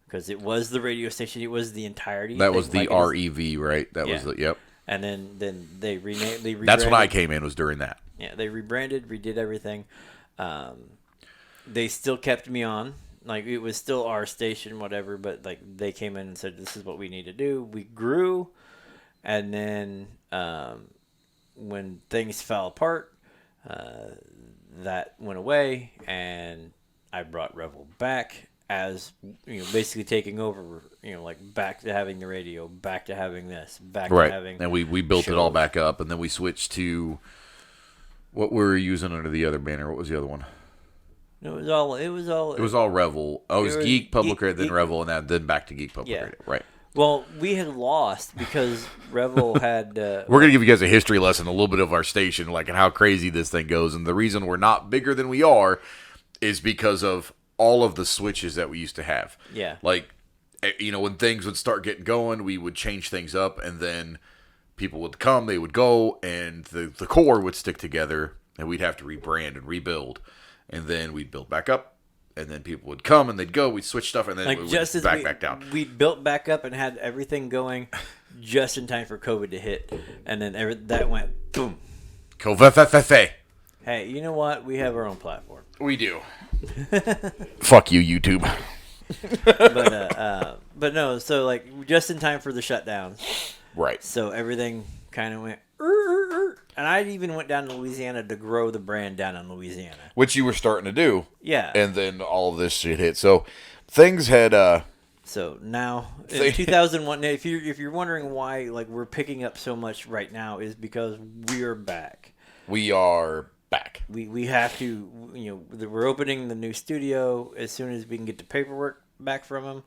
because it was the radio station. It was the entirety. That was the REV, right? That was the yep. And then they renamed. That's when I came in. Was during that. Yeah, they rebranded, redid everything. They still kept me on. Like, it was still our station, whatever, but, like, they came in and said, this is what we need to do. We grew, and then when things fell apart, that went away, and I brought Revel back as, basically taking over, like, back to having the radio, back to having this, back to having and we built shows. it all back up, and then we switched to what we were using under the other banner. What was the other one? It was all Revel. Oh, it was Geek, Public Radio, then Revel, and then back to Geek, Public Radio. Right. Well, we had lost because Revel had... we're going to give you guys a history lesson, a little bit of our station, like, and how crazy this thing goes. And the reason we're not bigger than we are is because of all of the switches that we used to have. Yeah. Like, when things would start getting going, we would change things up, and then people would come, they would go, and the core would stick together, and we'd have to rebrand and rebuild. And then we'd build back up, and then people would come and they'd go. We'd switch stuff, and then we would back down. We built back up and had everything going just in time for COVID to hit, and then that went boom. COVID. Hey, you know what? We have our own platform. We do. Fuck you, YouTube. But no. So like just in time for the shutdown. Right. So everything kind of went. And I even went down to Louisiana to grow the brand down in Louisiana. Which you were starting to do. Yeah. And then all of this shit hit. So things had... So now, in 2001, if you're wondering why like we're picking up so much right now is because we're back. We are back. We have to, we're opening the new studio as soon as we can get the paperwork back from them.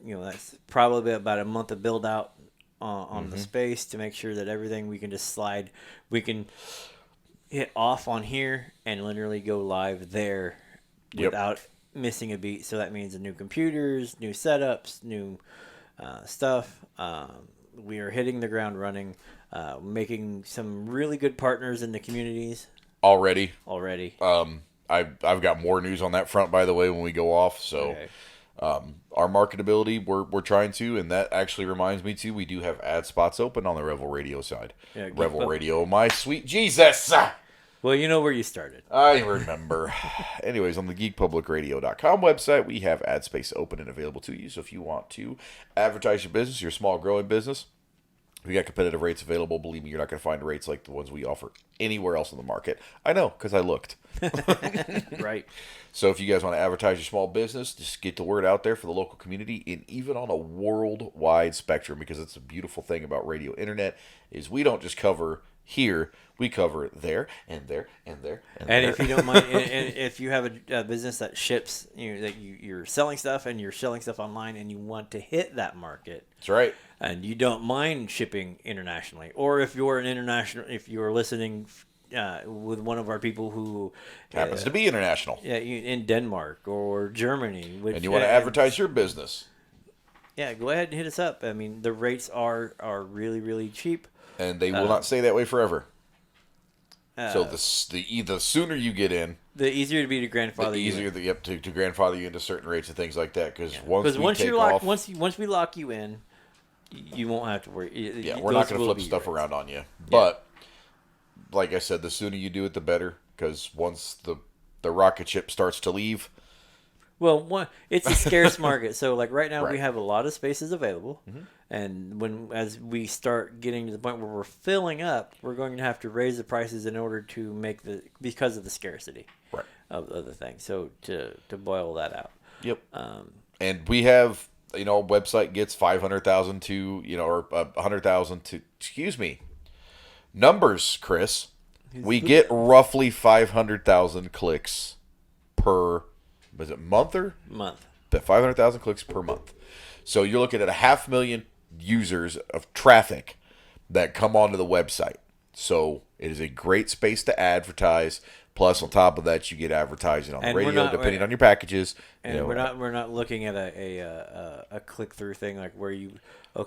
That's probably about a month of build out on the space to make sure that everything we can just slide. We can hit off on here and literally go live there without missing a beat. So that means new computers, new setups, new stuff. We are hitting the ground running. making some really good partners in the communities Already. already. I've got more news on that front, by the way, when we go off. So, Okay. our marketability, we're trying to, and that actually reminds me too. We do have ad spots open on the Revel Radio side. Yeah, Geek Revel Pub- Radio, my sweet Jesus. Well, you know where you started. I remember. Anyways, on the geekpublicradio.com website, we have ad space open and available to you. So if you want to advertise your business, your small growing business, we got competitive rates available. Believe me, you're not going to find rates like the ones we offer anywhere else in the market. I know, because I looked. Right. So if you guys want to advertise your small business, just get the word out there for the local community and even on a worldwide spectrum, because it's a beautiful thing about radio internet is we don't just cover here, we cover there and there and there and And there. if you don't mind, and if you have a business that ships, you're selling stuff and you're selling stuff online, and you want to hit that market, That's right. and you don't mind shipping internationally, or if you're listening with one of our people who Happens to be international. yeah, in Denmark or Germany, And you want to advertise your business. yeah, go ahead and hit us up. I mean, the rates are really, really cheap. And they will not stay that way forever. So the sooner you get in, The easier to be to grandfather. the easier to grandfather you into certain rates and things like that. Because Because once we take off, once we lock you in, you won't have to worry. yeah, we're not going to flip stuff around on you. But like I said, the sooner you do it, the better. Because once the rocket ship starts to leave, Well, it's a scarce market. So, like right now, we Right. have a lot of spaces available, and as we start getting to the point where we're filling up, we're going to have to raise the prices in order to make because of the scarcity right? of the thing. So to boil that out. Yep. And we have, a website gets 500,000 to, or 100,000 to, excuse me, numbers, Chris. We get roughly 500,000 clicks per, was it month or? Month. 500,000 clicks per month. So you're looking at 500,000 users of traffic that come onto the website. So it is a great space to advertise. Plus, on top of that, you get advertising on the And we're radio, not- depending on your packages. And we're not looking at a click through thing like where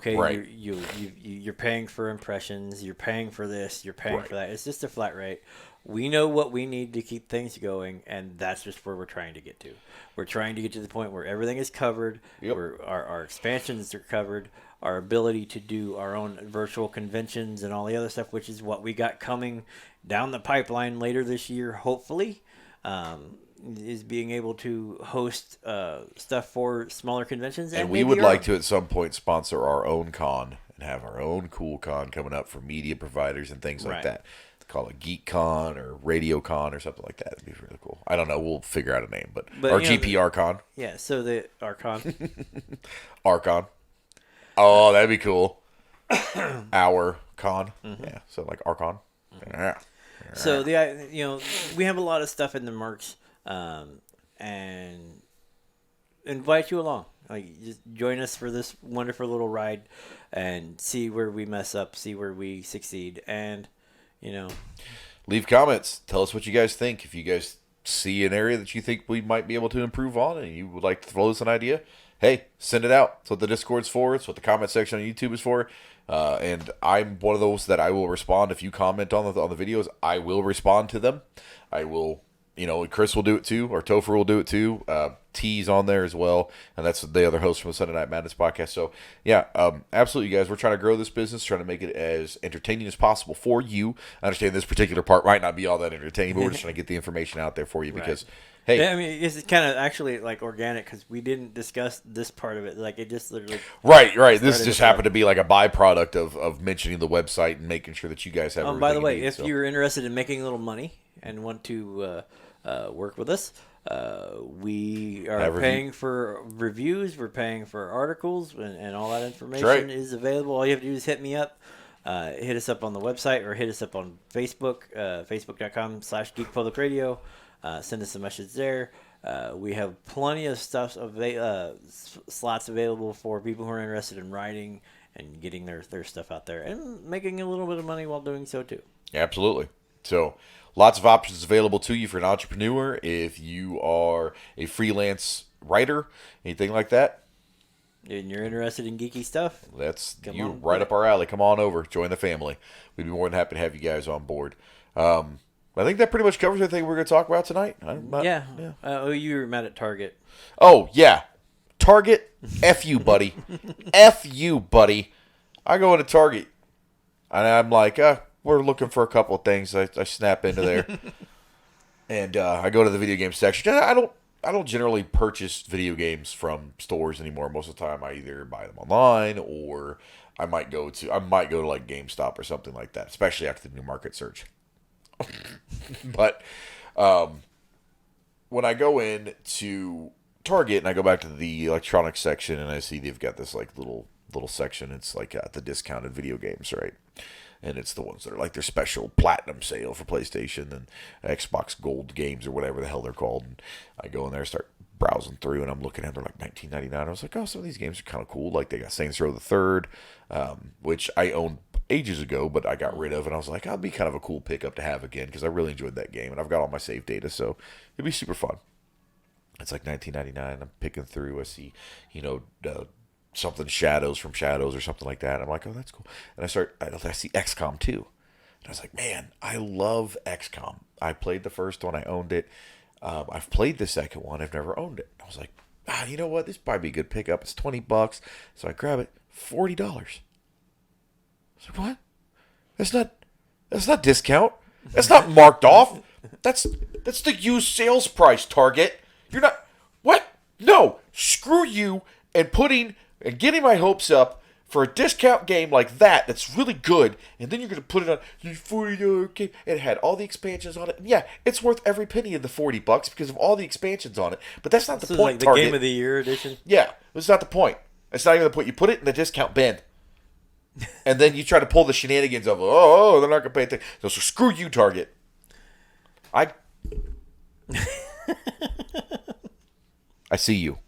Right. you're paying for impressions, you're paying for this, you're paying Right. for that. It's just a flat rate. We know what we need to keep things going, and that's just where we're trying to get to. We're trying to get to the point where everything is covered, Yep. where our expansions are covered, our ability to do our own virtual conventions and all the other stuff, which is what we got coming down the pipeline later this year, hopefully. Is being able to host stuff for smaller conventions, And we would like to at some point sponsor our own con and have our own cool con coming up for media providers and things like Right. that. Call it Geek Con or Radio Con or something like that. It'd be really cool. I don't know. We'll figure out a name, but or GPR Con, Yeah, so the Archon. Archon. Oh, that'd be cool. Our Con, yeah. So like Archon. Yeah. So we have a lot of stuff in the merch, and invite you along. Like, just join us for this wonderful little ride, and see where we mess up, see where we succeed, and Leave comments. Tell us what you guys think. If you guys see an area that you think we might be able to improve on and you would like to throw us an idea, hey, send it out. That's what the Discord's for. It's what the comment section on YouTube is for. And I'm one of those that I will respond. If you comment on the videos, I will respond to them. I will, Chris will do it too, or Topher will do it too. T's on there as well, and that's the other host from the Sunday Night Madness podcast. So, yeah, absolutely, you guys. We're trying to grow this business, trying to make it as entertaining as possible for you. I understand this particular part might not be all that entertaining, but we're just trying to get the information out there for you because, hey. Yeah, I mean, it's kind of actually like organic because we didn't discuss this part of it. Like, it just literally. Right. This just happened to be like a byproduct of mentioning the website and making sure that you guys have everything By the way, you need, if you're interested in making a little money and want to work with us, we are paying for reviews. We're paying for articles, and all that information is available. All you have to do is hit me up. Hit us up on the website or hit us up on Facebook, facebook.com/Geek Public Radio. Send us a message there. We have plenty of stuff slots available for people who are interested in writing and getting their stuff out there and making a little bit of money while doing so too. Absolutely. So lots of options available to you for an entrepreneur. If you are a freelance writer, anything like that, and you're interested in geeky stuff, That's come you on right board. up our alley. Come on over, join the family. We'd be more than happy to have you guys on board. I think that pretty much covers everything we're going to talk about tonight. Yeah. Yeah. Oh, you were mad at Target. Oh yeah, Target. F you, buddy. F you, buddy. I go into Target and I'm like, we're looking for a couple of things. I snap into there and I go to the video game section. I don't generally purchase video games from stores anymore. Most of the time, I either buy them online or I might go to like GameStop or something like that. Especially after the new market surge. But when I go in to Target and I go back to the electronics section and I see they've got this like little section. It's like the discounted video games, right? And it's the ones that are like their special platinum sale for PlayStation and Xbox Gold games or whatever the hell they're called. And I go in there, start browsing through, and I'm looking at they're like $19.99. I was like, oh, some of these games are kind of cool. Like they got Saints Row the Third, which I owned ages ago, but I got rid of, and I was like, that'd be kind of a cool pickup to have again because I really enjoyed that game, and I've got all my save data, so it'd be super fun. It's like $19.99. I'm picking through. I see, something Shadows from Shadows or something like that. I'm like, oh, that's cool. And I see XCOM 2. And I was like, man, I love XCOM. I played the first one. I owned it. I've played the second one. I've never owned it. I was like, you know what? This would probably be a good pickup. It's $20. So I grab it. $40. I was like, what? That's not discount. That's not marked off. That's the used sales price, Target. You're not, what? No, screw you and getting my hopes up for a discount game like that's really good, and then you're going to put it on the $40 game. It had all the expansions on it. And yeah, it's worth every penny of the $40 because of all the expansions on it. But that's not the This is point, like the Target. Game of the Year edition. Yeah, that's not the point. It's not even the point. You put it in the discount bin. And then you try to pull the shenanigans of, they're not going to pay attention. So screw you, Target. I see you.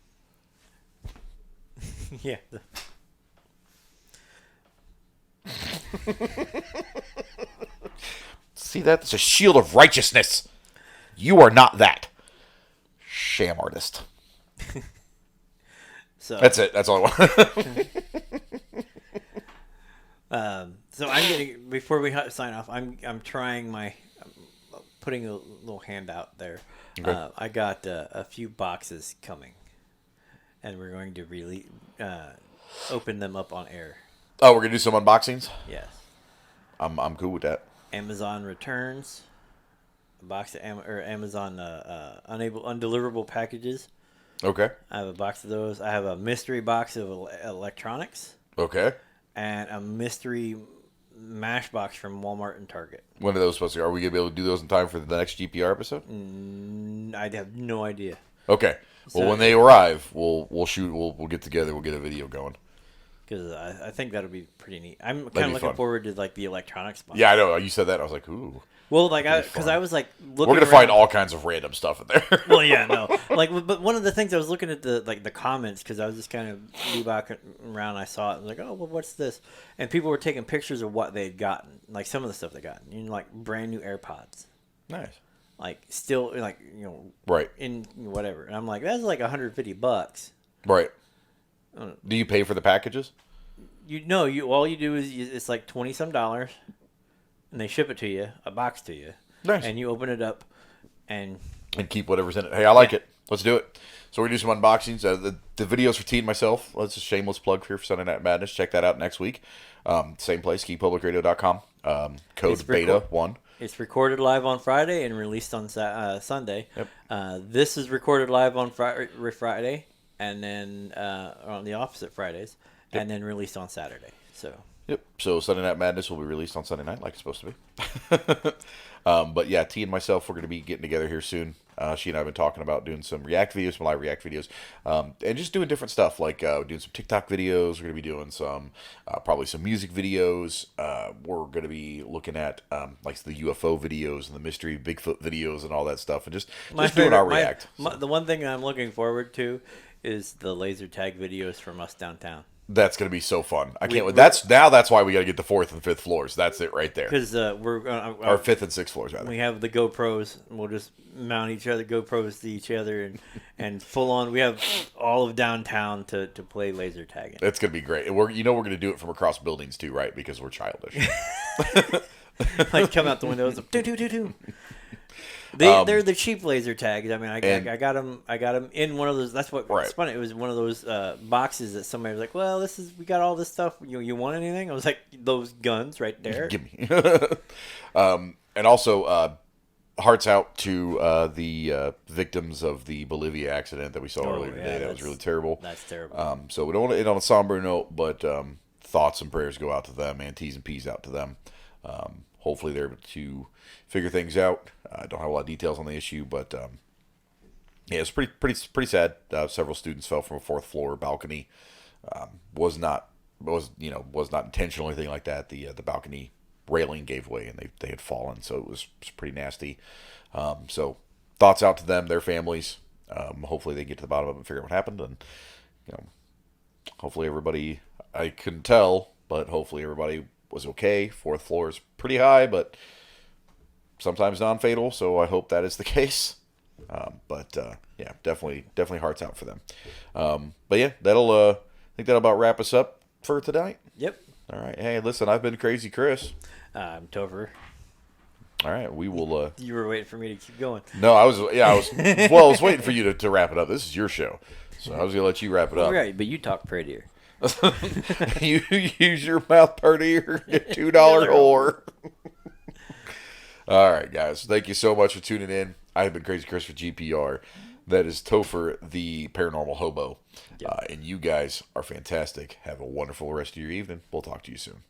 Yeah. See that? It's a shield of righteousness. You are not that. Sham artist. So That's it. That's all I want. so I'm getting before we sign off. I'm trying I'm putting a little hand out there. Okay. I got a few boxes coming, and we're going to really open them up on air. Oh, we're going to do some unboxings? Yes. I'm cool with that. Amazon returns a box of Amazon undeliverable packages. Okay. I have a box of those. I have a mystery box of electronics Okay. and a mystery mash box from Walmart and Target. When are those supposed to? Are we going to be able to do those in time for the next GPR episode? I have no idea. Okay. Well, So- when they arrive, we'll shoot. We'll get together. We'll get a video going. Because I think that'll be pretty neat. I'm be kind of looking fun. forward to like the electronics box. Yeah, I know. You said that. I was like, ooh. Well, like be because fun. I was like looking. We're going to around- find all kinds of random stuff in there. Well, yeah, no. Like, but one of the things I was looking at the comments because I was just kind of bebopping around. I saw it. I was like, oh, well, what's this? And people were taking pictures of what they'd gotten, like some of the stuff they gotten. Like brand new AirPods, Nice. like still like Right. in whatever. And I'm like, that's like $150. Right. Do you pay for the packages? You all you do is it's like $20-some, and they ship it to you, a box to you, Nice. and you open it up, and And keep whatever's in it. Hey, I like it. Let's do it. So we do some unboxings. The videos for T and myself. That's a shameless plug here for Sunday Night Madness. Check that out next week. Same place, geekpublicradio.com. Code It's beta 1. it's recorded live on Friday and released on Sunday. Yep. This is recorded live on Friday, and then on the opposite Fridays, and then released on Saturday. So. Yep. So Sunday Night Madness will be released on Sunday night, like it's supposed to be. But yeah, T and myself, we're going to be getting together here soon. She and I have been talking about doing some React videos, some live React videos, and just doing different stuff, like doing some TikTok videos. We're going to be doing some, probably some music videos. We're going to be looking at like the UFO videos and the mystery Bigfoot videos and all that stuff, and just doing our React. The one thing I'm looking forward to is the laser tag videos from us downtown. That's gonna be so fun. I can't wait. we're That's why we got to get the 4th and 5th floors. That's it right there. because we're Or 5th and 6th floors rather. we have the GoPros. And we'll just mount each other GoPros to each other and full on. We have all of downtown to play laser tagging. It's gonna be great. And we're gonna do it from across buildings too, right? Because we're childish. Like come out the windows, do do do do. They're the cheap laser tags. I mean, I got them. I got them in one of those. That's what Right. it's funny. It was one of those boxes that somebody was like, "Well, we got all this stuff. You want anything?" I was like, "Those guns right there." Give me. And also, hearts out to the victims of the Bolivia accident that we saw earlier today. That was really terrible. That's terrible. So we don't want to end on a somber note, but thoughts and prayers go out to them, and T's and P's out to them. Hopefully they're able to figure things out. I don't have a lot of details on the issue, but yeah, it's pretty sad. Several students fell from a 4th floor balcony. Was not intentional or anything like that. The balcony railing gave way and they had fallen, so it was pretty nasty. So thoughts out to them, their families. Hopefully they get to the bottom of it and figure out what happened, and hopefully everybody. I couldn't tell, but hopefully everybody was okay. 4th floor is pretty high, but sometimes non-fatal, so I hope that is the case. Yeah, definitely hearts out for them. But yeah, I think that'll about wrap us up for tonight. Yep. All right. Hey, listen, I've been Crazy Chris. I'm Topher. All right, we will. You were waiting for me to keep going. No, I was. Yeah, I was. Well, I was waiting for you to wrap it up. This is your show, so I was gonna let you wrap it up. Right, but you talk prettier. You use your mouth prettier, you $2 whore. All right, guys. Thank you so much for tuning in. I have been Crazy Chris for GPR. That is Topher, the paranormal hobo. Yep. And you guys are fantastic. Have a wonderful rest of your evening. We'll talk to you soon.